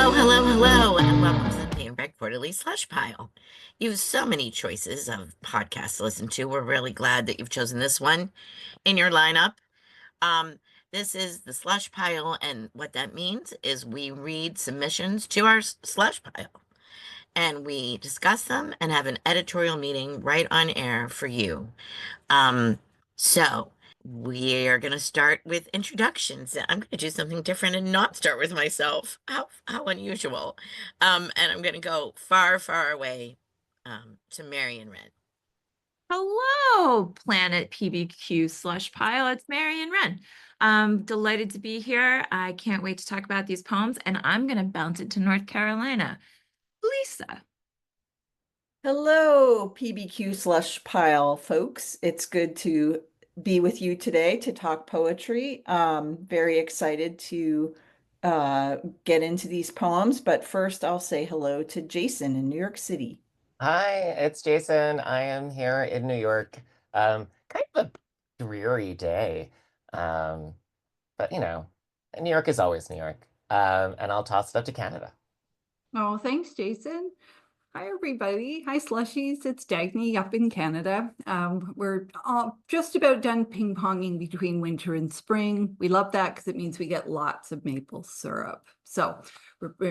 Hello, and welcome to the Painback Quarterly Slush Pile. You have so many choices of podcasts to listen to. We're really glad that you've chosen this one in your lineup. Um, this is the Slush Pile, and what that means is we read submissions to our Slush Pile, and we discuss them and have an editorial meeting right on air for you. Um, so we're gonna start with introductions. I'm gonna do something different and not start with myself. How unusual. And I'm gonna go far, far away to Marion Red. Hello, Planet PBQ Slush Pile. It's Marion Wren. I'm delighted to be here. I can't wait to talk about these poems, and I'm going to bounce it to North Carolina. Lisa. Hello, PBQ Slush Pile folks. It's good to be with you today to talk poetry. Very excited to get into these poems, but first I'll say hello to Jason in New York City. Hi, it's Jason. I am here in New York. Kind of a dreary day. Um, but New York is always New York. And I'll toss it up to Canada. Oh, thanks, Jason. Hi, everybody. Hi, Slushies. It's Dagne up in Canada. We're just about done ping-ponging between winter and spring. We love that because it means we get lots of maple syrup. So,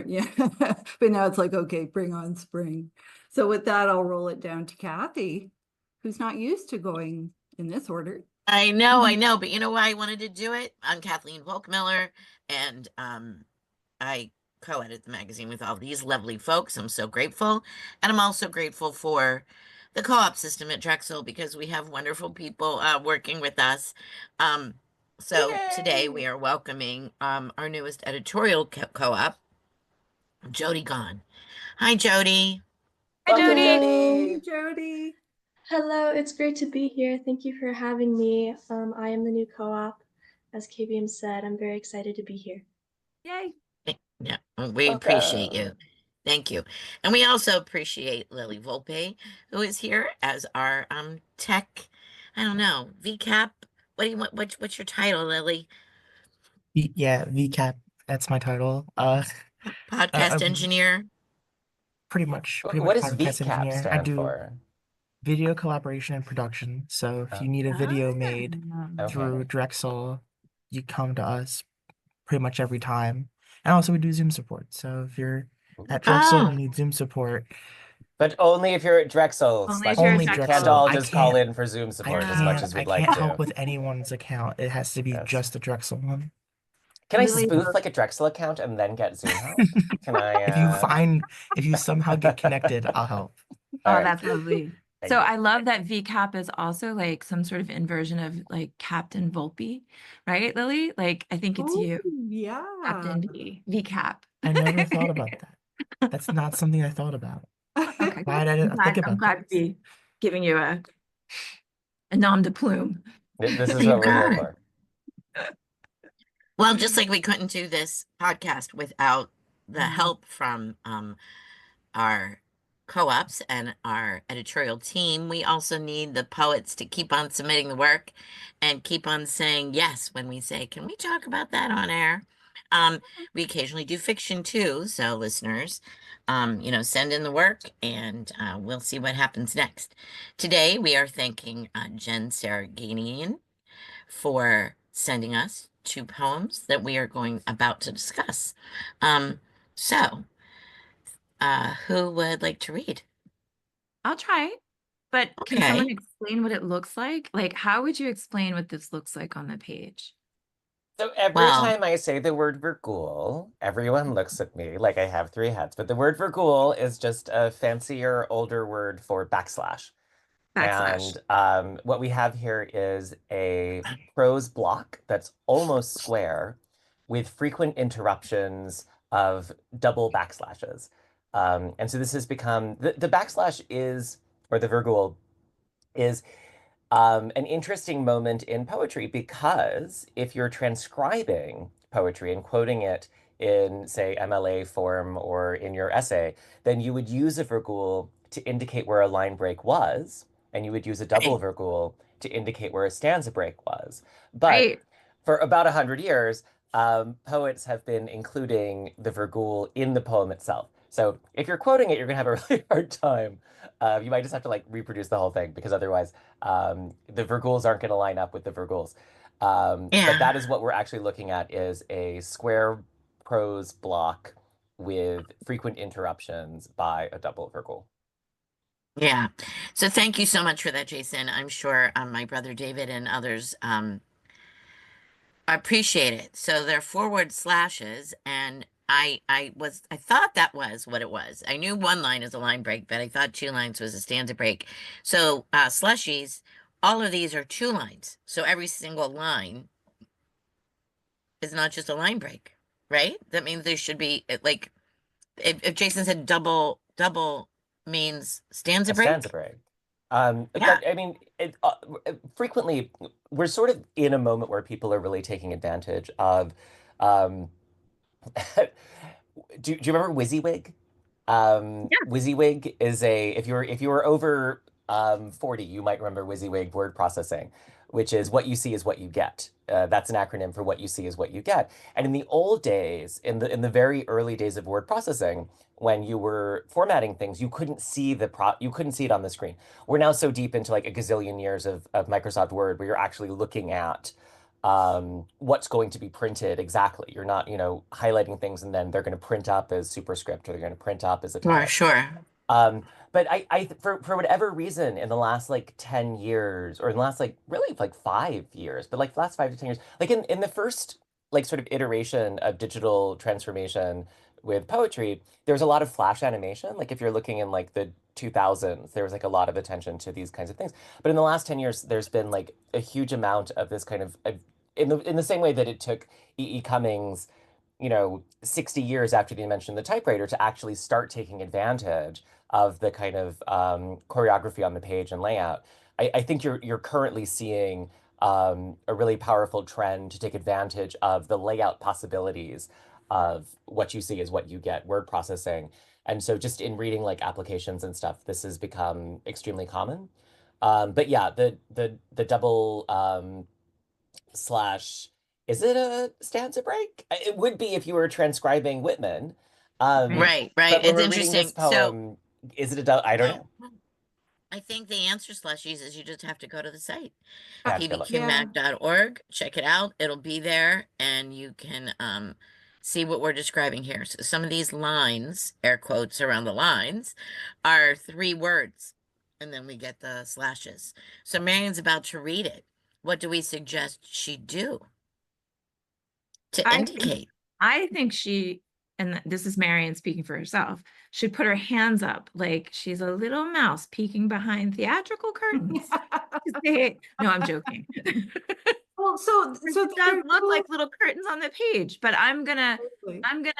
yeah, but now it's like, okay, bring on spring. So with that, I'll roll it down to Kathy, who's not used to going in this order. I know, but you know why I wanted to do it? I'm Kathleen Volkmiller, and I co-edit the magazine with all these lovely folks. I'm so grateful. And I'm also grateful for the co-op system at Drexel because we have wonderful people working with us. So today we are welcoming our newest editorial co-op, Jody Gahn. Hi, Jody. Hi, Welcome, Jody. Hey, Jody. Jody. Hello, it's great to be here. Thank you for having me. I am the new co-op. As KBM said, I'm very excited to be here. Yay. Yeah, we appreciate you. Welcome. Thank you. And we also appreciate Lily Volpe, who is here as our tech, I don't know, VCAP. What do you want? What's your title, Lily? Yeah, VCAP, that's my title. Podcast I'm engineer? pretty much What does podcast VCAP engineer. I stand do for? video collaboration and production. So if Oh, you need a video made okay. through Drexel, you come to us pretty much every time. And also we do Zoom support. So if you're at Drexel Ah, and need Zoom support, But only if you're at Drexel, Only if you're Slushies. only at We can't Drexel. all I just call can't in for Zoom I support as much as I we'd like can't help to. with anyone's account. It has to be Yes. just the Drexel one. Can I Really? spoof like a Drexel account and then get Zoom help? Can If you somehow get connected, I'll help. All Oh, right. that's lovely. Thank So you. I love that VCAP is also like some sort of inversion of like Captain Volpe, right, Lily? Like I think it's Oh, you, yeah. Captain V, VCAP. I never thought about that. That's not something I thought about. Okay, Glad good. I didn't think I'm about glad to that. be giving you a nom de plume. This is what we're here for. well, just like we couldn't do this podcast without the help from our co-ops and our editorial team, we also need the poets to keep on submitting the work and keep on saying yes when we say, can we talk about that on air? We occasionally do fiction too, so listeners, send in the work and we'll see what happens next. Today, we are thanking Jen Saraganian for sending us two poems that we are about to discuss. So, who would like to read? I'll try, but can someone Okay. explain what it looks like? Like, how would you explain what this looks like on the page? So every Well, time I say the word vergul, everyone looks at me like I have three heads. But the word vergul is just a fancier, older word for backslash. Backslash. And what we have here is a prose block that's almost square with frequent interruptions of double backslashes. And so this has become the backslash is, or the vergul is an interesting moment in poetry because if you're transcribing poetry and quoting it in, say, MLA form or in your essay, then you would use a vergul to indicate where a line break was, and you would use a double right. vergul to indicate where a stanza break was. But Right. for about 100 years, poets have been including the virgule in the poem itself. So if you're quoting it, you're going to have a really hard time. You might just have to like reproduce the whole thing because otherwise the virgules aren't going to line up with the virgules. But that is what we're actually looking at is a square prose block with frequent interruptions by a double virgule. Yeah. So thank you so much for that, Jason. I'm sure my brother David and others appreciate it. So they're forward slashes, and I thought that was what it was. I knew one line is a line break, but I thought two lines was a stanza break. So slushies, all of these are two lines. So every single line is not just a line break, right? That means there should be like if Jason said double means stanza A stanza break. break. Yeah. I mean, frequently we're sort of in a moment where people are really taking advantage of. Um, do you remember WYSIWYG? WYSIWYG is a if you were over 40, you might remember WYSIWYG word processing, which is what you see is what you get. That's an acronym for what you see is what you get. And in the old days, in the very early days of word processing, when you were formatting things, you couldn't see it on the screen. We're now so deep into like a gazillion years of Microsoft Word where you're actually looking at what's going to be printed exactly. You're not, highlighting things and then they're going to print up as superscript or they're going to print up as italics. Sure. But for whatever reason, in the last like 10 years, or in the last like really like 5 years, but like the last 5 to 10 years, like in the first like sort of iteration of digital transformation with poetry, there was a lot of flash animation. Like if you're looking in like the 2000s, there was like a lot of attention to these kinds of things. But in the last 10 years, there's been like a huge amount of this kind of in the same way that it took E. E. Cummings 60 years after the invention of the typewriter to actually start taking advantage of the kind of choreography on the page and layout. I think you're currently seeing a really powerful trend to take advantage of the layout possibilities of what you see is what you get, word processing. And so just in reading like applications and stuff, this has become extremely common. But yeah, the double slash, is it a stanza break? It would be if you were transcribing Whitman. Right. But when It's we're reading this interesting. So poem, is it a double? I don't know. I think the answer, Slushies, is you just have to go to the site, I have to go look. pbqmag.org. Check it out. It'll be there, and you can see what we're describing here. So some of these lines, air quotes around the lines, are 3 words, and then we get the slashes. So Marion's about to read it. What do we suggest she do to indicate? I think she, and this is Marion speaking for herself, should put her hands up like she's a little mouse peeking behind theatrical curtains. No, I'm joking. Well, so It does look like little curtains on the page, but I'm gonna.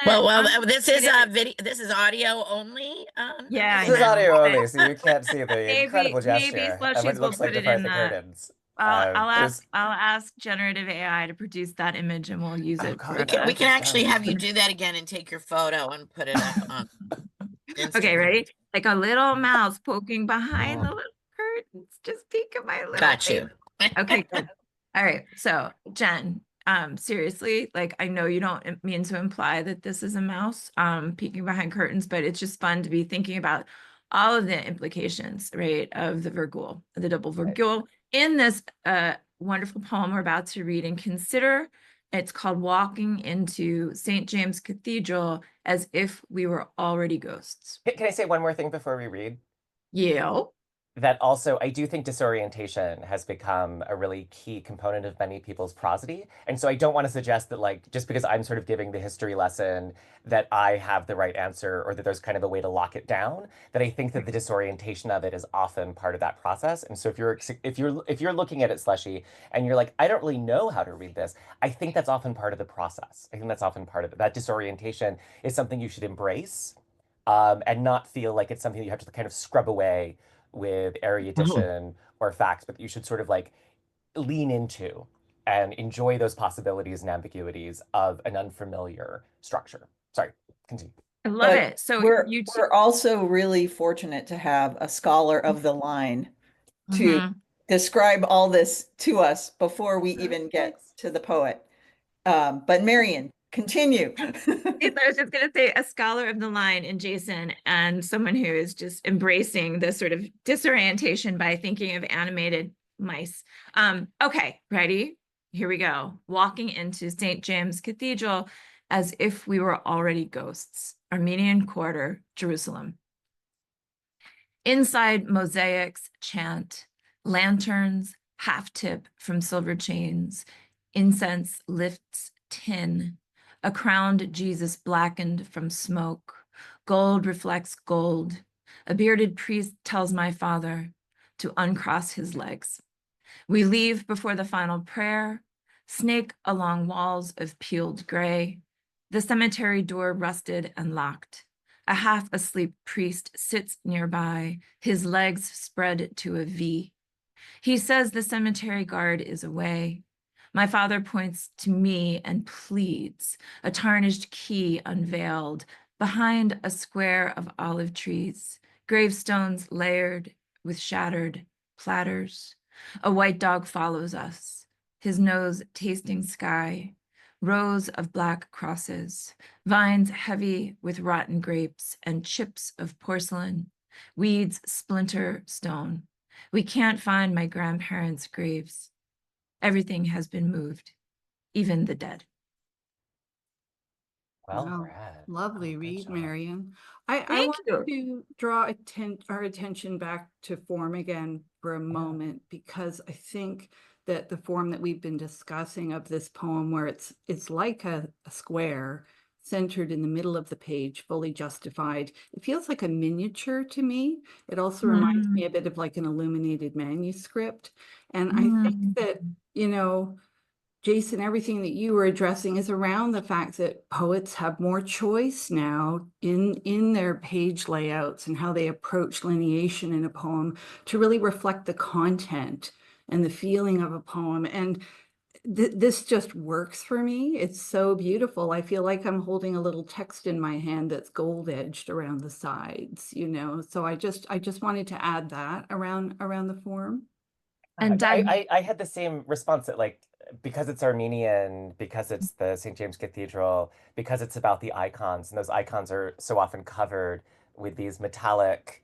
Well, this is video. This is audio only. Yeah, this is audio only, so you can't see the incredible gesture and what it looks like to part the curtains. I'll ask generative AI to produce that image, and we'll use it. We can actually have you do that again and take your photo and put it up on. Instagram. Okay, ready? Like a little mouse poking behind the little curtains. Just peek at my little. Got you. Okay, good. All right. So, Jen, seriously, like I know you don't mean to imply that this is a mouse peeking behind curtains, but it's just fun to be thinking about all of the implications, right, of the virgule, the double virgule in this wonderful poem we're about to read and consider. It's called Walking into St. James Cathedral as if we were already ghosts. Can I say one more thing before we read? Yeah. That also, I do think disorientation has become a really key component of many people's prosody. And so I don't want to suggest that, like, just because I'm sort of giving the history lesson, that I have the right answer or that there's kind of a way to lock it down. That I think that the disorientation of it is often part of that process. And so if you're looking at it, Slushy, and you're like, I don't really know how to read this, I think that's often part of the process. I think that's often part of it. That disorientation is something you should embrace, and not feel like it's something that you have to kind of scrub away with erudition or facts, but you should sort of like lean into and enjoy those possibilities and ambiguities of an unfamiliar structure. Sorry, continue. I love it. So we're also really fortunate to have a scholar of the line to describe all this to us before we even get to the poet. But Marion, continue. Yes, I was just going to say a scholar of the line in Jason and someone who is just embracing the sort of disorientation by thinking of animated mice. Okay, ready? Here we go. Walking into St. James Cathedral as if we were already ghosts. Armenian Quarter, Jerusalem. Inside mosaics chant, lanterns half tip from silver chains, incense lifts tin, a crowned Jesus blackened from smoke, gold reflects gold. A bearded priest tells my father to uncross his legs. We leave before the final prayer, snake along walls of peeled gray, the cemetery door rusted and locked. A half-asleep priest sits nearby, his legs spread to a V. He says the cemetery guard is away. My father points to me and pleads, a tarnished key unveiled, behind a square of olive trees, gravestones layered with shattered platters. A white dog follows us, his nose tasting sky, rows of black crosses, vines heavy with rotten grapes and chips of porcelain, weeds splinter stone. We can't find my grandparents' graves. Everything has been moved, even the dead. Well Wow, read. lovely Oh, good read, job. Marion. I Thank want you. to draw our attention back to form again for a moment, because I think that the form that we've been discussing of this poem, where it's like a square centered in the middle of the page, fully justified, it feels like a miniature to me. It also reminds me a bit of like an illuminated manuscript. And I think that, you know, Jason, everything that you were addressing is around the fact that poets have more choice now in their page layouts and how they approach lineation in a poem to really reflect the content and the feeling of a poem. And this just works for me. It's so beautiful. I feel like I'm holding a little text in my hand that's gold edged around the sides, you know. So I just wanted to add that around the form. And I had the same response that like because it's Armenian, because it's the St. James Cathedral, because it's about the icons, and those icons are so often covered with these metallic,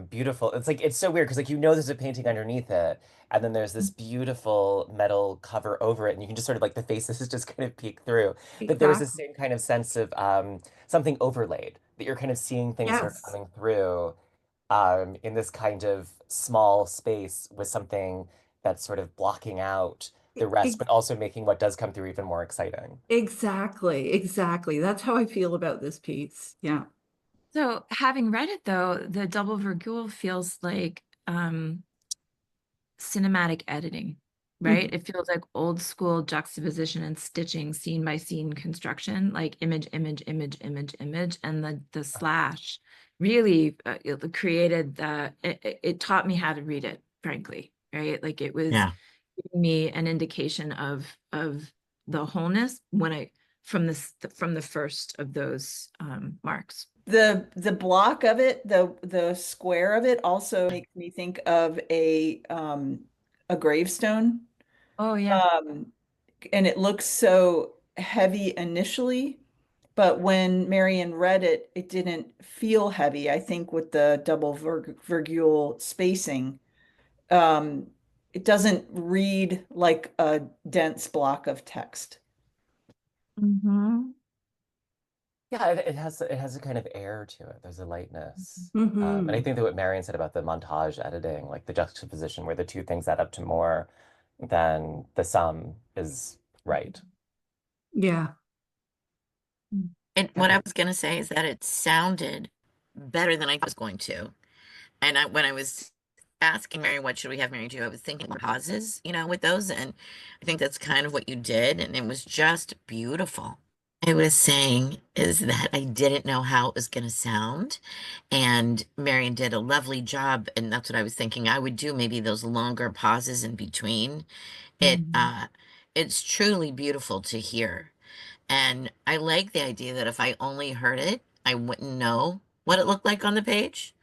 beautiful. It's like it's so weird because like you know there's a painting underneath it, and then there's this beautiful metal cover over it, and you can just sort of like the faces is just kind of peek through. That there was the Exactly. same kind of sense of something overlaid, that you're kind of seeing things sort of Yes. coming through in this kind of small space with something that's sort of blocking out the rest, but also making what does come through even more exciting. Exactly, exactly. That's how I feel about this piece. Yeah. so having read it though, the double virgule feels like cinematic editing, right? It feels like old school juxtaposition and stitching, scene by scene construction, like image, image, image, image, image, and the slash really it created it taught me how to read it, frankly, right? Like it was Yeah. giving me an indication of the wholeness when I from the first of those marks. The block of it, the square of it also makes me think of a gravestone. Oh yeah. Um, and it looks so heavy initially, but when Marion read it, it didn't feel heavy. I think with the double virgule spacing, um, it doesn't read like a dense block of text. Mm-hmm. Yeah, it has a kind of air to it. There's a lightness. And I Hmm. think that what Marion said about the montage editing, like the juxtaposition where the two things add up to more than the sum is right. Yeah. And what I was going to say is that it sounded better than I was going to. And when I was asking Mary, what should we have Mary do? I was thinking pauses, with those. And I think that's kind of what you did. And it was just beautiful. I was saying is that I didn't know how it was going to sound. And Marion did a lovely job. And that's what I was thinking. I would do maybe those longer pauses in between. It's truly beautiful to hear. And I like the idea that if I only heard it, I wouldn't know what it looked like on the page.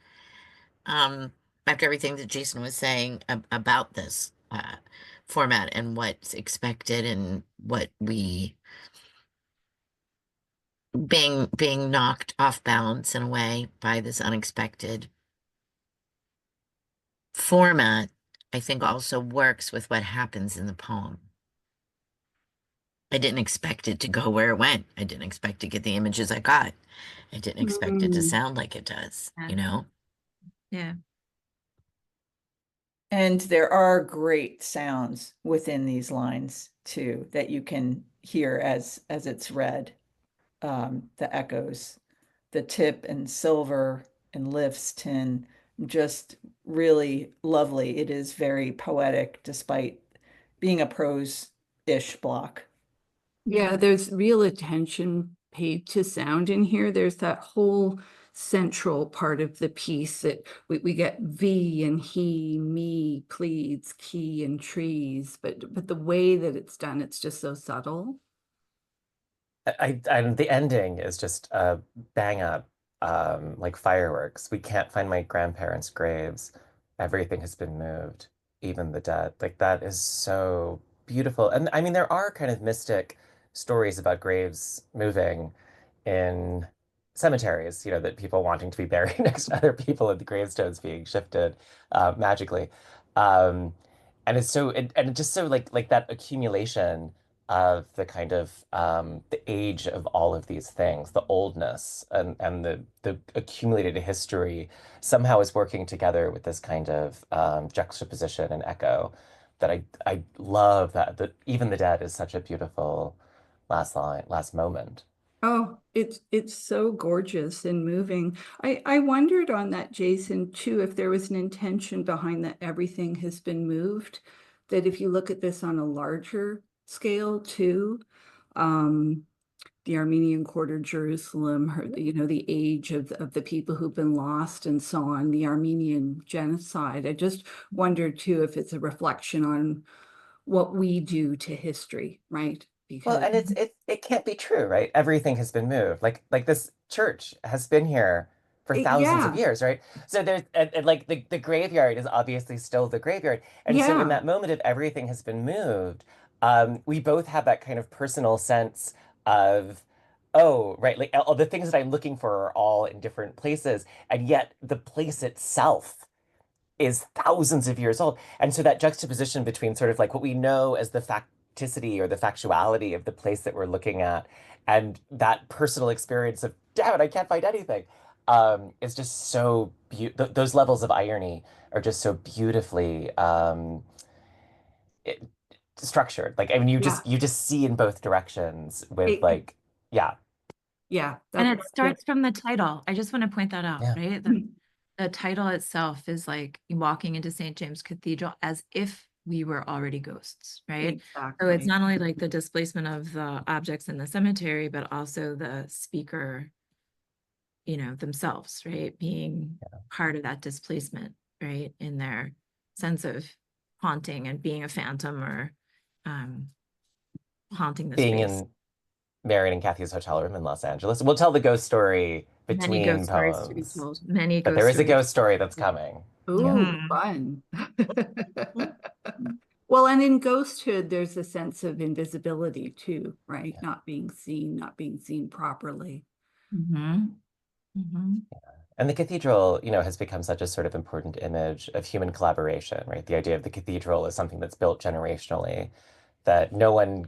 Um, After everything that Jason was saying about this format and what's expected and what we being knocked off balance in a way by this unexpected format, I think also works with what happens in the poem. I didn't expect it to go where it went. I didn't expect to get the images I got. I didn't expect it to Mm. sound like it does, you know? Yeah. And there are great sounds within these lines too that you can hear as it's read. The echoes, the tip and silver and lifts tin, just really lovely. It is very poetic despite being a prose-ish block. Yeah, there's real attention paid to sound in here. There's that whole central part of the piece that we get V and he, me, pleads, key, and trees, but the way that it's done, it's just so subtle. The ending is just a bang up, like fireworks. We can't find my grandparents' graves. Everything has been moved, even the dead. Like that is so beautiful. And I mean, there are kind of mystic stories about graves moving in cemeteries, that people wanting to be buried next to other people and the gravestones being shifted magically. Um, and it's just so like that accumulation of the kind of the age of all of these things, the oldness and the accumulated history somehow is working together with this kind of juxtaposition and echo that I love that even the dead is such a beautiful last moment. Oh, it's so gorgeous and moving. I wondered on that, Jason, too, if there was an intention behind that everything has been moved, that if you look at this on a larger scale too, um, the Armenian quarter Jerusalem, the age of the people who've been lost and so on, the Armenian genocide. I just wondered too if it's a reflection on what we do to history, right? Well, Because and it can't be true, right? Everything has been moved. Like this church has been here for thousands of yeah, years, right? So there's and like the graveyard is obviously still the graveyard. And so in yeah. that moment of everything has been moved, we both have that kind of personal sense of, oh, right, like all the things that I'm looking for are all in different places, and yet the place itself is thousands of years old. And so that juxtaposition between sort of like what we know as the facticity or the factuality of the place that we're looking at and that personal experience of, damn it, I can't find anything, is just so beautiful. Those levels of irony are just so beautifully it- structured. Like, I mean, Yeah, you just see in both directions with it, like, yeah, yeah, And that, it starts from the title. I just want to point that out, yeah. right? The title itself is like walking into St. James Cathedral as if we were already ghosts, right? So it's exactly. not only like the displacement of the objects in the cemetery, but also the speaker, themselves, right? Being part of that displacement, right? In their sense of haunting and being a phantom or um, haunting the Being space. in Marion and Kathy's hotel room in Los Angeles. We'll tell the ghost story Many between ghost stories to be poems, told. Many but there ghost is a stories. ghost story that's coming. Yeah. Ooh, fun. Well, and in ghosthood, there's a sense of invisibility too, right? Yeah. Not being seen properly. Mm-hmm. Mm-hmm. And the cathedral, has become such a sort of important image of human collaboration, right? The idea of the cathedral is something that's built generationally, that no one,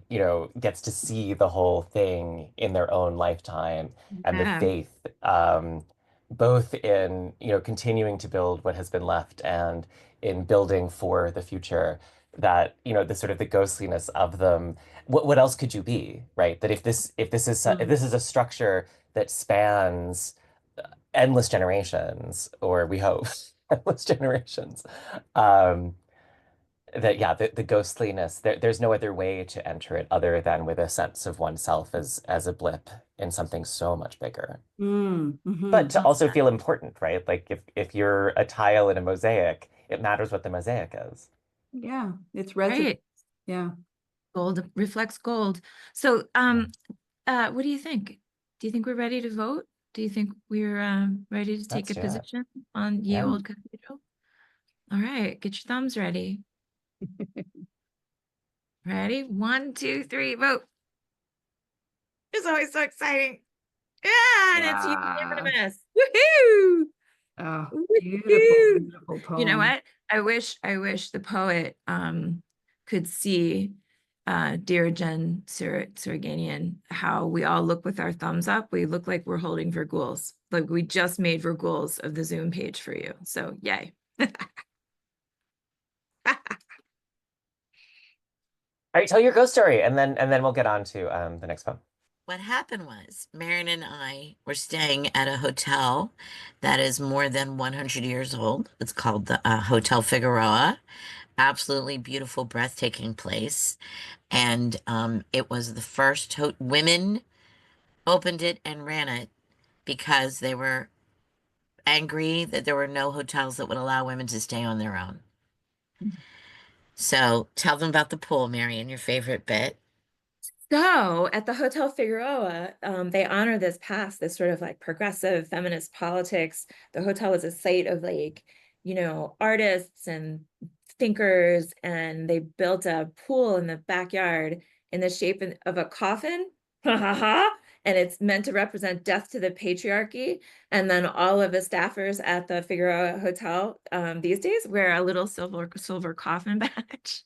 gets to see the whole thing in their own lifetime. And the Yeah. faith, both in, continuing to build what has been left and in building for the future, that, the sort of the ghostliness of them, what else could you be, right? That if this is a structure that spans endless generations, or we hope endless generations, um, that yeah, the ghostliness, there's no other way to enter it other than with a sense of oneself as a blip in something so much bigger. But to also feel important, right? Like if you're a tile in a mosaic, it matters what the mosaic is. Yeah, it's resonant. Right. Yeah. Gold reflects gold. So, what do you think? Do you think we're ready to vote? Do you think we're ready to take Let's a do it. position on Ye Yeah. Old Cathedral? All right, get your thumbs ready. Ready? 1, 2, 3, vote. It's always so exciting. Yeah, and it's Yeah. unanimous. Woohoo! Oh, beautiful, Woohoo! beautiful You know poem. what? I wish the poet could see dear Jen Suraganian, how we all look with our thumbs up. We look like we're holding Virgules. Like we just made Virgules of the Zoom page for you. So yay. All right, tell your ghost story, and then we'll get on to the next poem. What happened was Marion and I were staying at a hotel that is more than 100 years old. It's called the Hotel Figueroa. Absolutely beautiful, breathtaking place. And it was the first women opened it and ran it because they were angry that there were no hotels that would allow women to stay on their own. So tell them about the pool, Marion, your favorite bit. So at the Hotel Figueroa, they honor this past, this sort of like progressive feminist politics. The hotel was a site of like, artists and thinkers, and they built a pool in the backyard in the shape of a coffin. And it's meant to represent death to the patriarchy. And then all of the staffers at the Figueroa Hotel these days wear a little silver coffin badge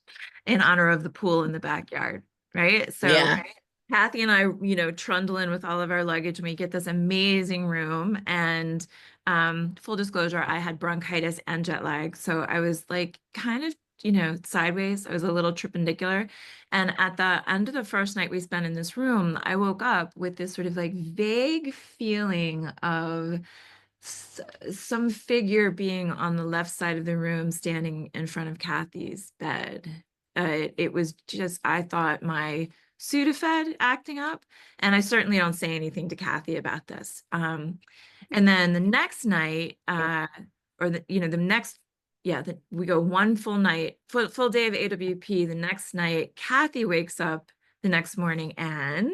in honor of the pool in the backyard. Right. So Yeah. Kathy and I, trundle in with all of our luggage and we get this amazing room. And full disclosure, I had bronchitis and jet lag. So I was like kind of, sideways. I was a little tripendicular. And at the end of the first night we spent in this room, I woke up with this sort of like vague feeling of some figure being on the left side of the room standing in front of Kathy's bed. It was just, I thought my Sudafed acting up, and I certainly don't say anything to Kathy about this. And then the next night, or the next, we go one full night, full day of AWP. The next night, Kathy wakes up the next morning and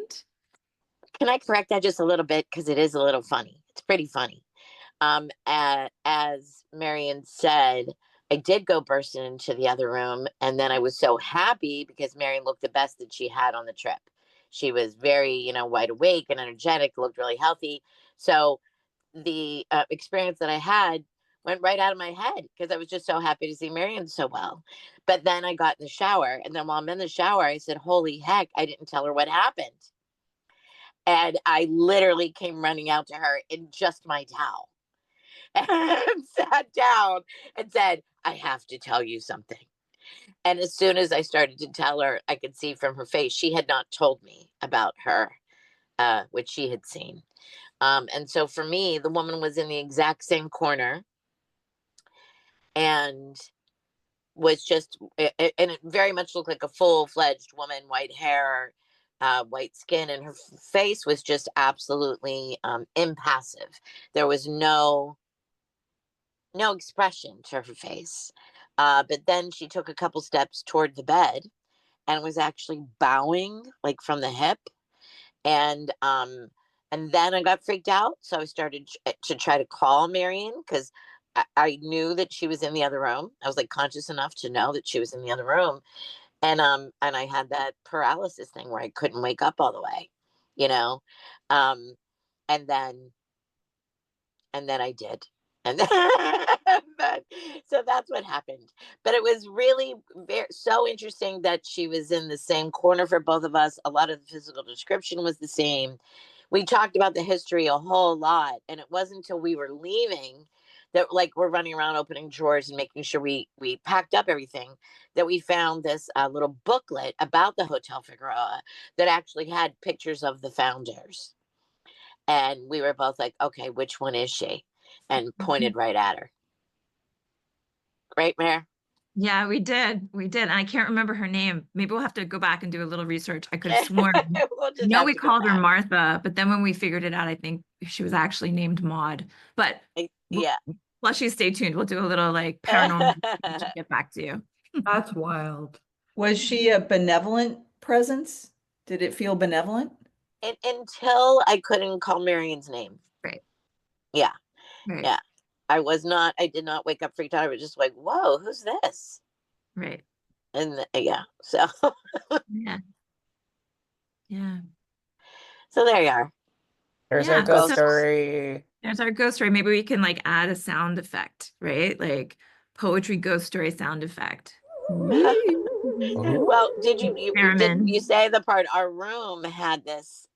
Can I correct that just a little bit? Because it is a little funny. It's pretty funny. As Marion said, I did go bursting into the other room, and then I was so happy because Marion looked the best that she had on the trip. She was very, wide awake and energetic, looked really healthy. So the experience that I had went right out of my head because I was just so happy to see Marion so well. But then I got in the shower, and then while I'm in the shower, I said, "Holy heck!" I didn't tell her what happened, and I literally came running out to her in just my towel and sat down and said, "I have to tell you something." And as soon as I started to tell her, I could see from her face she had not told me about her, what she had seen. And so for me, the woman was in the exact same corner and was just, and it very much looked like a full-fledged woman, white hair, white skin, and her face was just absolutely impassive. There was no expression to her face. But then she took a couple steps toward the bed and was actually bowing like from the hip. And then I got freaked out. So I started to try to call Marion because I knew that she was in the other room. I was like conscious enough to know that she was in the other room. And I had that paralysis thing where I couldn't wake up all the way, you know. Um, and then I did. And then, so that's what happened. But it was really so interesting that she was in the same corner for both of us. A lot of the physical description was the same. We talked about the history a whole lot, and it wasn't until we were leaving that, like, we're running around opening drawers and making sure we packed up everything, that we found this little booklet about the Hotel Figueroa that actually had pictures of the founders. And we were both like, okay, which one is she? And pointed right at her. Great, Mayor. yeah, we did. And I can't remember her name. Maybe we'll have to go back and do a little research. I could have sworn. We'll just No, have we to go called her back. Martha, but then when we figured it out, I think she was actually named Maud. But Yeah. Slushy, stay tuned. We'll do a little like paranormal to get back to you. That's wild. Was she a benevolent presence? Did it feel benevolent? Until I couldn't call Marion's name. Right. Yeah. Right. Yeah. I did not wake up freaked out. I was just like, whoa, who's this? Right. And yeah. So Yeah. Yeah. so there you are. Here's our Yeah. ghost So story. there's our ghost story. Maybe we can like add a sound effect, right? Like poetry ghost story sound effect. Ooh. Well, didn't you Experiment. say the part our room had this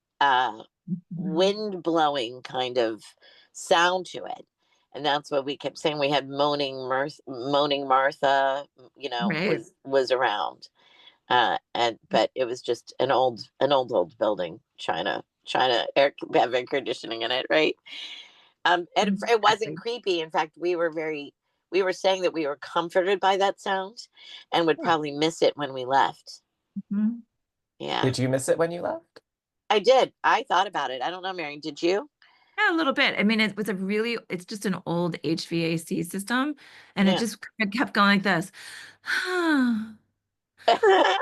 wind blowing kind of sound to it? And that's what we kept saying. We had moaning Martha, Right. was around. And but it was just an old building trying to have air conditioning in it, right? And it wasn't Exactly. creepy. In fact, we were saying that we were comforted by that sound and would probably miss it when we left. Mhm. Yeah, Did you miss it when you left? I did. I thought about it. I don't know, Mary, did you? Yeah, a little bit. I mean, it's just an old HVAC system, and it Yeah. just kept going like this. I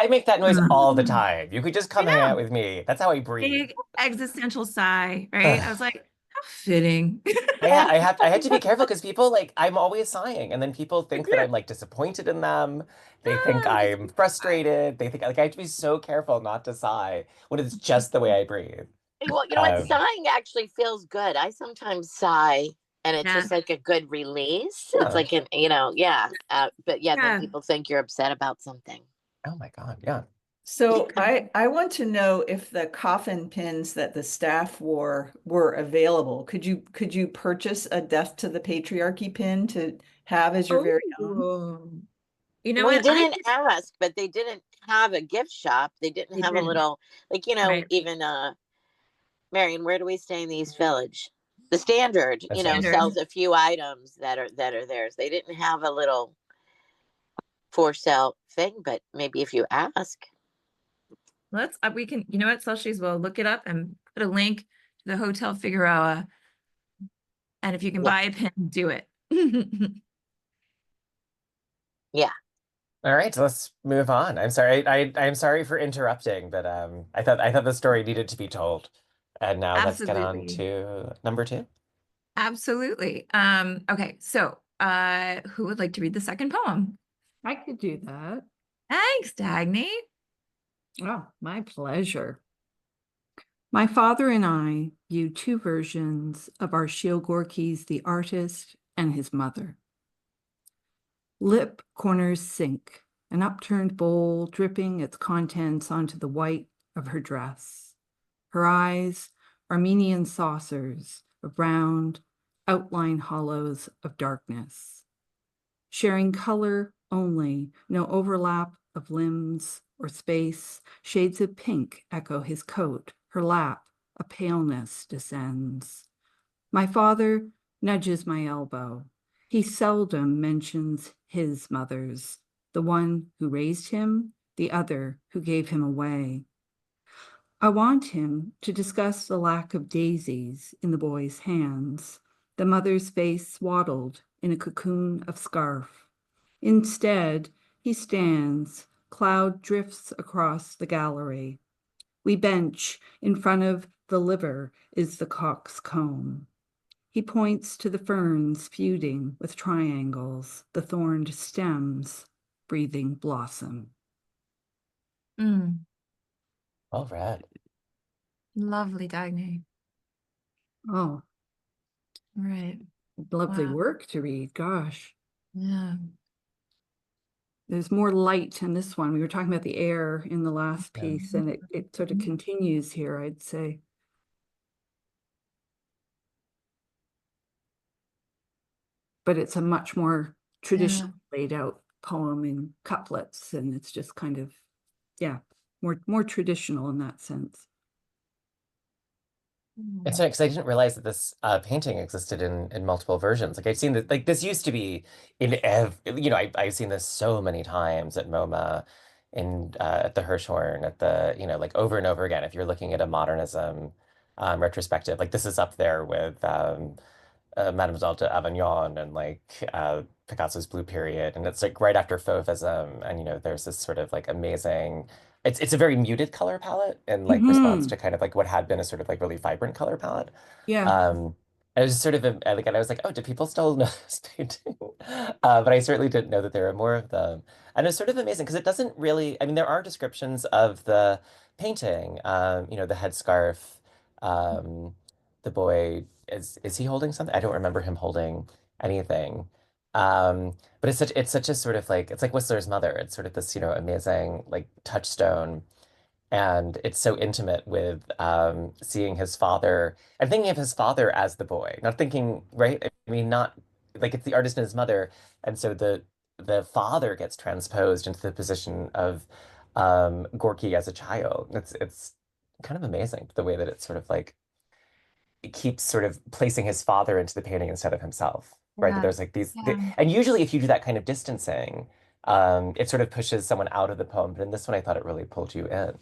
make that noise all the time. You could just I come hang out know. with me. That's how I breathe. Big existential sigh, right? I was like, how fitting. I had to be careful because people like I'm always sighing, and then people think that I'm like disappointed in them. They think Just I'm frustrated. They think like I have to be so careful not to sigh when it's just the way I breathe. Well, you know what? Um, Sighing actually feels good. I sometimes sigh and it's yeah, just like a good release. It's yeah. like yeah. But yeah, then yeah. people think you're upset about something. Oh my God. Yeah. So I want to know if the coffin pins that the staff wore were available. Could you purchase a Death to the Patriarchy pin to have as your very own? Oh, you know We what? didn't ask, but they didn't have a gift shop. They didn't They have a didn't. little, like, Right. even Marion, where do we stay in the East Village? The Standard, That's it. sells Standard. a few items that are theirs. They didn't have a little for sale thing, but maybe if you ask. We can, you know what, Slushies, we'll look it up and put a link to the Hotel Figueroa. And if you can Yeah. buy a pin, do it. Yeah. All right, let's move on. I'm sorry. I'm sorry for interrupting, but I thought the story needed to be told. And now let's get on Absolutely. to number two. Absolutely. Okay, so who would like to read the second poem? I could do that. Thanks, Dagne. Oh, my pleasure. My father and I view two versions of Arshil Gorky's The Artist and his mother. Lip corners sink, an upturned bowl dripping its contents onto the white of her dress. Her eyes, Armenian saucers of round, outline hollows of darkness. Sharing color only, no overlap of limbs or space, shades of pink echo his coat, her lap, a paleness descends. My father nudges my elbow. He seldom mentions his mother's, the one who raised him, the other who gave him away. I want him to discuss the lack of daisies in the boy's hands, the mother's face swaddled in a cocoon of scarf. Instead, he stands, cloud drifts across the gallery. We bench, in front of the liver is the cock's comb. He points to the ferns feuding with triangles, the thorned stems breathing blossom. Mm, All right. lovely, Dagne. Oh, Right. lovely Wow. work to read. Gosh, Yeah. there's more light in this one. We were talking about the air in the last Yeah. piece, and it sort of continues here, I'd say. But it's a much more Yeah. traditionally laid out poem in couplets, and it's just kind of, yeah, more traditional in that sense. It's funny because I didn't realize that this painting existed in multiple versions. Like I've seen that, like this used to be in I've seen this so many times at MoMA, in at the Hirshhorn, at the like over and over again. If you're looking at a modernism retrospective, like this is up there with Mademoiselle d'Avignon and like Picasso's Blue Period, and it's like right after Fauvism, and there's this sort of like amazing. It's a very muted color palette in like response Mm-hmm. to kind of like what had been a sort of like really vibrant color palette. Yeah. Um, I was sort of like, and I was like, oh, do people still know this painting? But I certainly didn't know that there are more of them. And it's sort of amazing because it doesn't really. I mean, there are descriptions of the painting, the headscarf, the boy is he holding something? I don't remember him holding anything. But it's such a sort of like it's like Whistler's mother. It's sort of this, amazing like touchstone. And it's so intimate with seeing his father and thinking of his father as the boy, not thinking, right? I mean, not like it's the artist and his mother. And so the father gets transposed into the position of Gorky as a child. It's kind of amazing the way that it's sort of like it keeps sort of placing his father into the painting instead of himself, right? That Yeah. there's like Yeah. and usually if you do that kind of distancing, it sort of pushes someone out of the poem. But in this one, I thought it really pulled you in.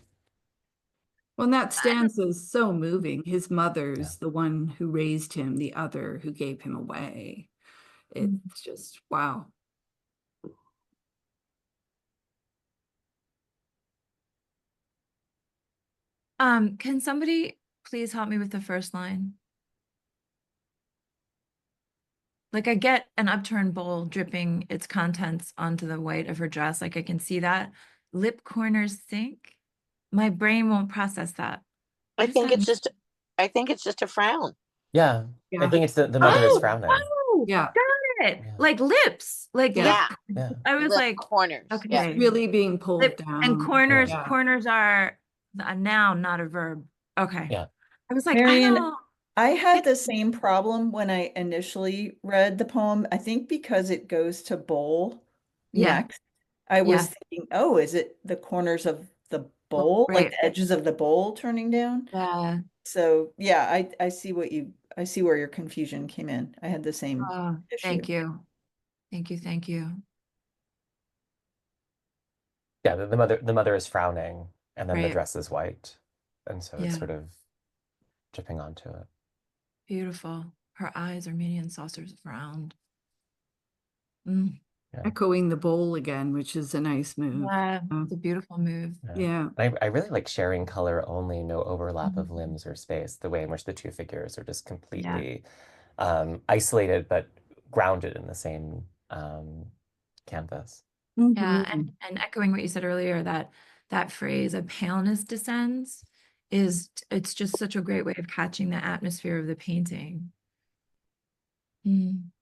Well, and that stanza is so moving. His Yeah. mother's the one who raised him, the other who gave him away. It's just, wow. Can somebody please help me with the first line? Like I get an upturned bowl dripping its contents onto the white of her dress. Like I can see that. Lip corners sink. My brain won't process that. I What does think that it's just I think it's just a frown. Yeah, I Yeah. think it's the mother is Oh, frowning. oh, Yeah. got it. Yeah. Like lips, like lip. Yeah. Yeah. I was Lip like, corners. okay. Yeah. Really being pulled Lip and down. corners, Yeah. corners are a noun, not a verb. Okay. Yeah. I was like, I Marion, don't. I had the same problem when I initially read the poem. I think because it goes to bowl Yeah. next. I was Yeah. thinking, oh, is it the corners of the bowl, like Right. the edges of the bowl turning down? Yeah. So yeah, I see I see where your confusion came in. I had the same Oh, issue. thank you. Thank you. Thank you. Yeah, the mother is frowning, and then the Right. dress is white, and so Yeah. it's sort of dripping onto it. Beautiful. Her eyes are median saucers of round. Mm. Yeah. Echoing the bowl again, which is a nice move. Yeah, it's a beautiful move. Yeah. I really like sharing color only, no overlap of Mhm. limbs or space, the way in which the two figures are just Yeah. completely isolated but grounded in the same canvas. Yeah, Mhm. and echoing what you said earlier, that phrase, "a paleness descends," it's just such a great way of catching the atmosphere of the painting. Mm.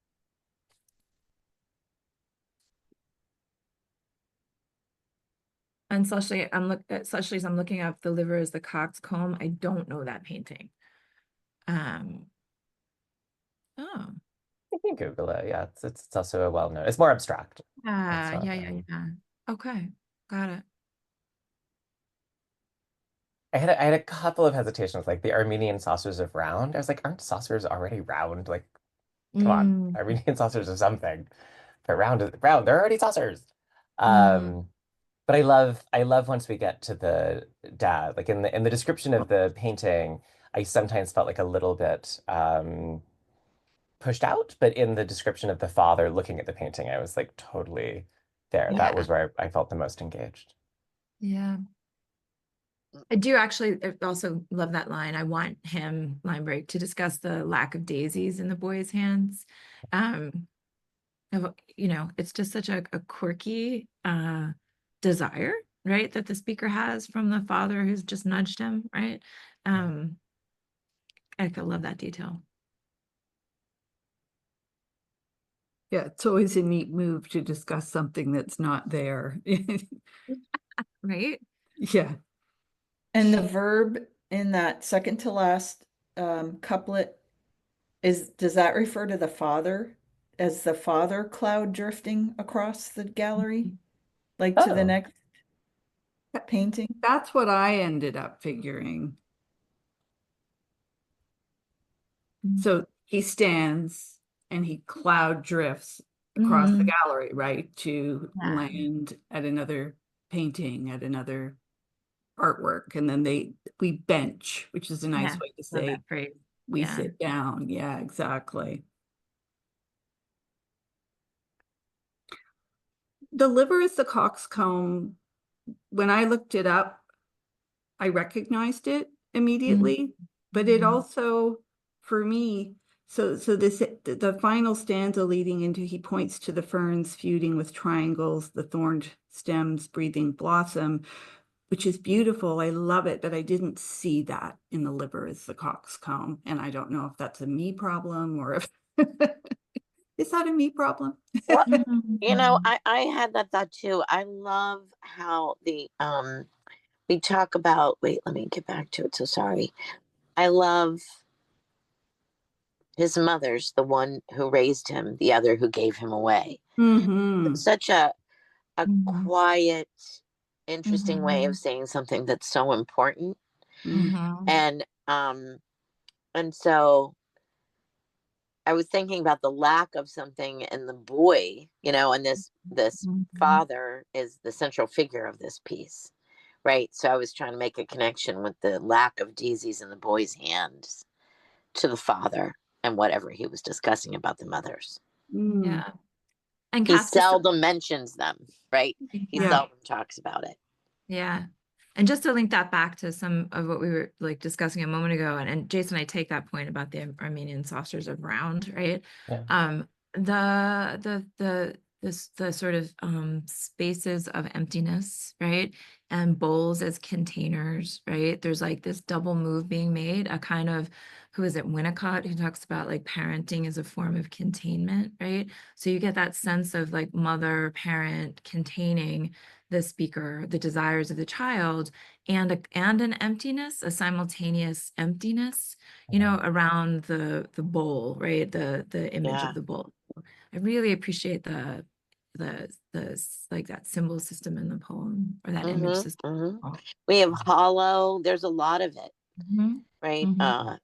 And Slushy, Slushies, I'm looking up "The Liver is the Coxcomb." I don't know that painting. Oh, You can Google it. Yeah, it's also a well-known. It's more abstract. It's not, yeah. Okay, got it. I had a couple of hesitations, like the Armenian saucers of round. I was like, aren't saucers already round? Like, come on, Mm, Armenian saucers of something. But round is round. They're already saucers. mm, But I love once we get to the dad. Like in the description of the painting, I sometimes felt like a little bit pushed out, but in the description of the father looking at the painting, I was like totally there. That yeah, was where I felt the most engaged. yeah. I do actually also love that line. I want him, line break, to discuss the lack of daisies in the boy's hands. It's just such a quirky desire, right, that the speaker has from the father who's just nudged him, right? I love that detail. Yeah, it's always a neat move to discuss something that's not there. Right? Yeah. And the verb in that second to last couplet does that refer to the father as the father cloud drifting across the gallery, like to the Oh, next painting? That's what I ended up figuring. So he stands and he cloud drifts across the gallery, right, to Yeah. land at another painting, at another artwork. And then we bench, which is a nice Yeah, way to love say that phrase. we Yeah. sit down. Yeah, exactly. The liver is the coxcomb. When I looked it up, I recognized it immediately, but it also, for me, so the final stanza leading into he points to the ferns feuding with triangles, the thorned stems breathing blossom. which is beautiful. I love it, but I didn't see that in the liver as the coxcomb. And I don't know if that's a me problem or if is that a me problem? Well, Mhm. I had that thought too. I love how we talk about, wait, let me get back to it. So sorry. I love his mother's the one who raised him, the other who gave him away. Mm-hmm. Such a Mhm. quiet, interesting way of Mhm. saying something that's so important. Mm-hmm. Mhm. And so I was thinking about the lack of something in the boy, and this Mhm. father is the central figure of this piece, right? So I was trying to make a connection with the lack of daisies in the boy's hands to the father and whatever he was discussing about the mothers. Mm. Yeah. And He Cass, just seldom mentions them, right? He yeah. seldom talks about it. Yeah. And just to link that back to some of what we were like discussing a moment ago, and Jason, I take that point about the Armenian saucers of round, right? Yeah. The sort of spaces of emptiness, right? And bowls as containers, right? There's like this double move being made, a kind of, who is it, Winnicott, who talks about like parenting as a form of containment, right? So you get that sense of like mother, parent containing the speaker, the desires of the child, and an emptiness, a simultaneous emptiness, around the bowl, right? The image Yeah. of the bowl. I really appreciate like that symbol system in the poem, or that image system. We have hollow. There's a lot of it, Mhm. right? Mhm.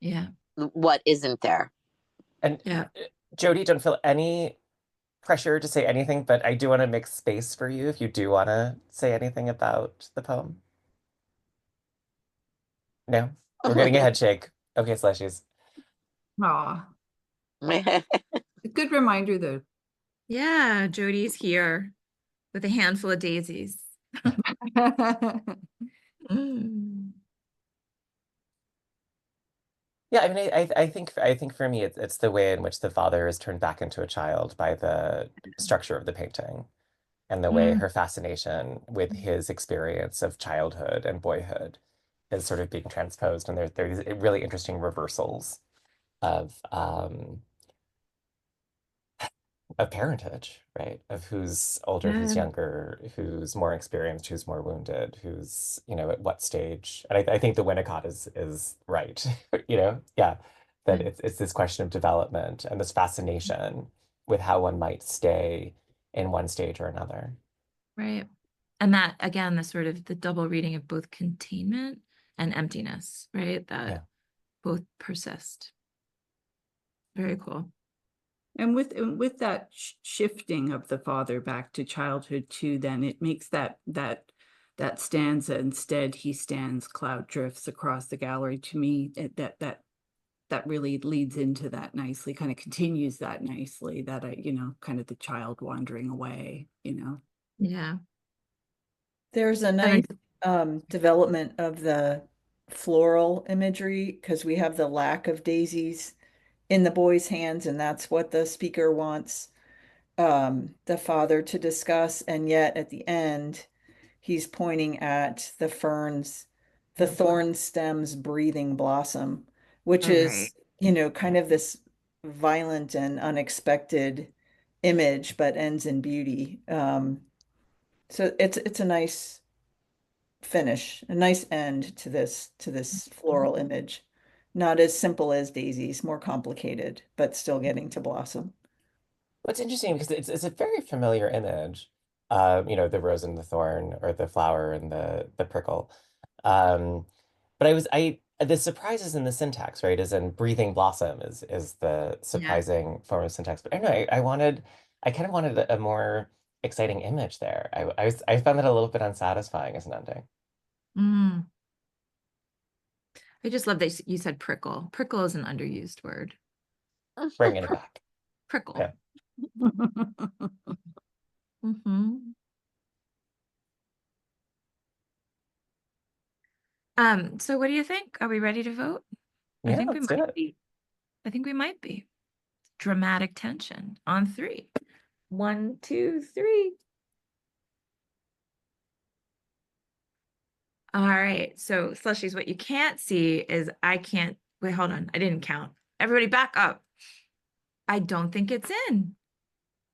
Yeah. What isn't there? And Yeah. Jody, don't feel any pressure to say anything, but I do want to make space for you if you do want to say anything about the poem. No? We're getting a head shake. Okay, Slushies. Aw, a good reminder though. Yeah, Jody's here with a handful of daisies. Mm. Yeah, I mean, I think for me, it's the way in which the father is turned back into a child by the structure of the painting and the way Mm. her fascination with his experience of childhood and boyhood is sort of being transposed, and there's really interesting reversals of parentage, right? Of who's older, who's Yeah. younger, who's more experienced, who's more wounded, who's, at what stage. And I think the Winnicott is right, yeah, that it's this question of development and this fascination with how one might stay in one stage or another. Right. And that again, the sort of the double reading of both containment and emptiness, right? That Yeah. both persist. Very cool. And with that shifting of the father back to childhood too, then it makes that stanza, instead he stands, cloud drifts across the gallery, to me that really leads into that nicely, kind of continues that nicely, that kind of the child wandering away. Yeah. There's a nice development of the floral imagery because we have the lack of daisies in the boy's hands, and that's what the speaker wants the father to discuss. And yet at the end, he's pointing at the ferns, the thorn stems breathing blossom, which All right. is, kind of this violent and unexpected image, but ends in beauty. So it's a nice finish, a nice end to this floral image. Not as simple as daisies, more complicated, but still getting to blossom. What's interesting because it's a very familiar image, the rose and the thorn, or the flower and the prickle. Um, but the surprises in the syntax, right, is in breathing blossom is the Yeah. surprising form of syntax. But I don't know, I kind of wanted a more exciting image there. I found that a little bit unsatisfying as an ending. Mm. I just love that you said prickle. Prickle is an underused word. Bringing it back. Prickle. Yeah. Mm-hmm. So what do you think? Are we ready to vote? I Yeah, think we let's do might it. be. I think we might be. Dramatic tension on 3. 1, 2, 3. All right. So Slushies, what you can't see is wait, hold on. I didn't count. Everybody back up. I don't think it's in.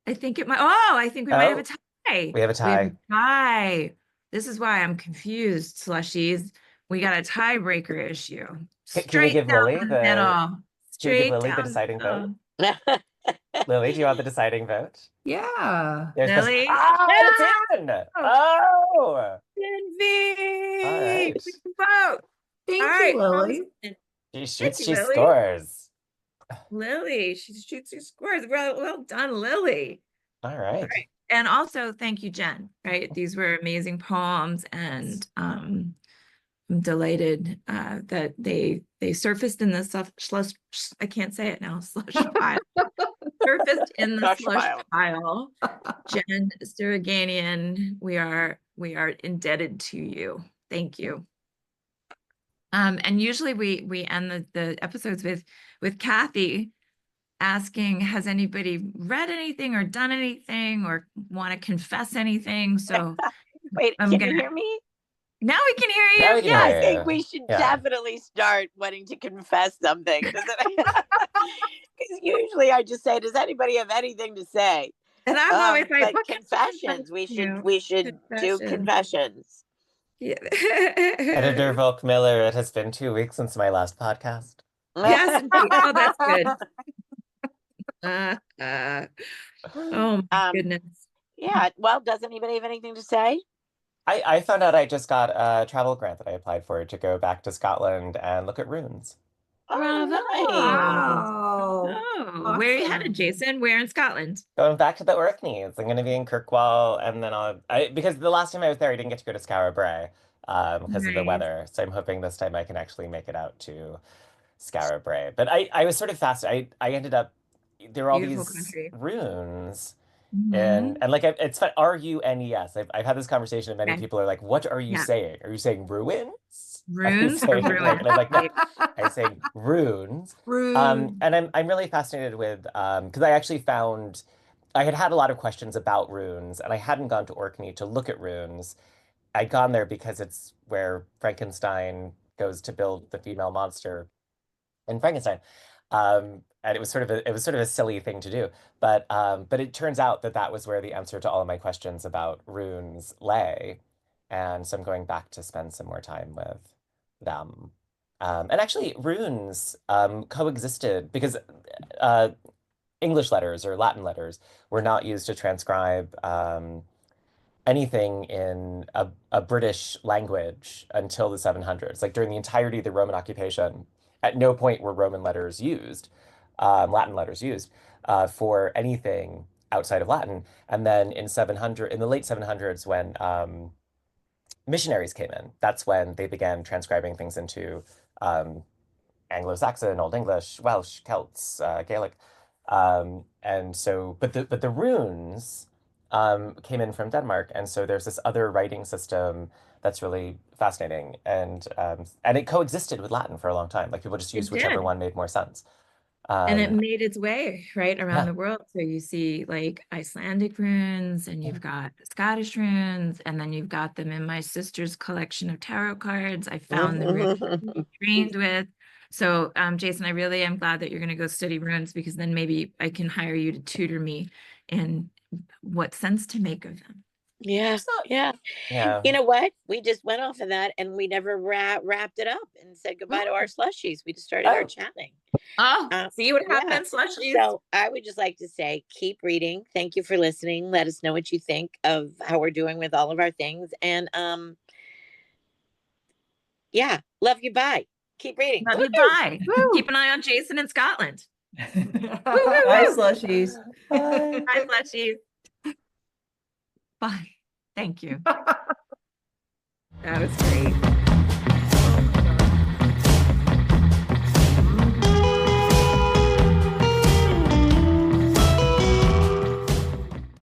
I think it might. Oh, I think we might have a tie. We have a tie. Tie. This is why I'm confused, Slushies. We got a tiebreaker issue. Can we give Down Lily the middle. Can we give Straight Lily the down deciding vote? middle. Lily, do you want the deciding vote? Yeah. There's this. Lily? Oh, it's in! Oh! Envy! All right. We can vote. Thank All you, right, Lily. She shoots, Thank you, she Lily. scores. Lily, she shoots her scores. Well done, Lily. All right. All right. And also thank you, Jen, right? These were amazing poems, and I'm delighted that they surfaced in the slush, I can't say it now, slush pile. Surfaced in the slush pile. Jen Sturganian, we are indebted to you. Thank you. And usually we end the episodes with Kathy asking, has anybody read anything or done anything or want to confess anything? So Wait, can you hear me? Now we can hear you. Now we can I hear think you. we should Yeah. definitely start wanting to confess something. Because usually I just say, does anybody have anything to say? And I'm always like, but what can I confessions. confess We to? should do confessions. Yeah. Editor Volk Miller, it has been 2 weeks since my last podcast. Yes. Oh, that's good. Oh my goodness. Yeah. Well, does anybody have anything to say? I found out I just got a travel grant that I applied for to go back to Scotland and look at runes. Oh, nice. Wow. Oh, where are you headed, Jason? Where in Scotland? Going back to the Orkneys. I'm going to be in Kirkwall, and then because the last time I was there, I didn't get to go to Skara Brae because of the Nice. weather. So I'm hoping this time I can actually make it out to Skara Brae. But I was sort of fascinated. I ended up, there were all Beautiful these country. runes. Mhm. And like it's fun. RUNES. I've had this conversation, and many Okay. people are like, "What are you Yeah. saying? Are you saying ruins? Runes or saying, ruins? And I'm like, no, I'm saying runes. Rude. And I'm really fascinated with because I actually found I had a lot of questions about runes, and I hadn't gone to Orkney to look at runes. I'd gone there because it's where Frankenstein goes to build the female monster in Frankenstein. And it was sort of a silly thing to do, but it turns out that that was where the answer to all of my questions about runes lay, and so I'm going back to spend some more time with them. And actually, runes coexisted because English letters or Latin letters were not used to transcribe anything in a British language until the 700s. Like during the entirety of the Roman occupation, at no point were Roman letters used, Latin letters used for anything outside of Latin. And then in the late 700s, when missionaries came in, that's when they began transcribing things into Anglo-Saxon, Old English, Welsh, Celts, Gaelic. And so, but the runes came in from Denmark, and so there's this other writing system that's really fascinating, and it coexisted with Latin for a long time. Like people just used whichever one made more sense. And it made its way right around yeah. the world. So you see like Icelandic runes, and you've got Scottish runes, and then you've got them in my sister's collection of tarot cards. I found the runes I'm trained with. So Jason, I really am glad that you're going to go study runes, because then maybe I can hire you to tutor me in what sense to make of them. Yeah. Yeah. You know what? We just went off of that, and we never wrapped it up and said goodbye to our slushies. We just started our chatting. Oh, see what happened, Slushies. So I would just like to say, keep reading. Thank you for listening. Let us know what you think of how we're doing with all of our things. And yeah, love you. Bye. Keep reading. Love you. Bye. Keep an eye on Jason in Scotland. Bye, Slushies. Bye. Bye, Slushies. Bye. Thank you. That was great.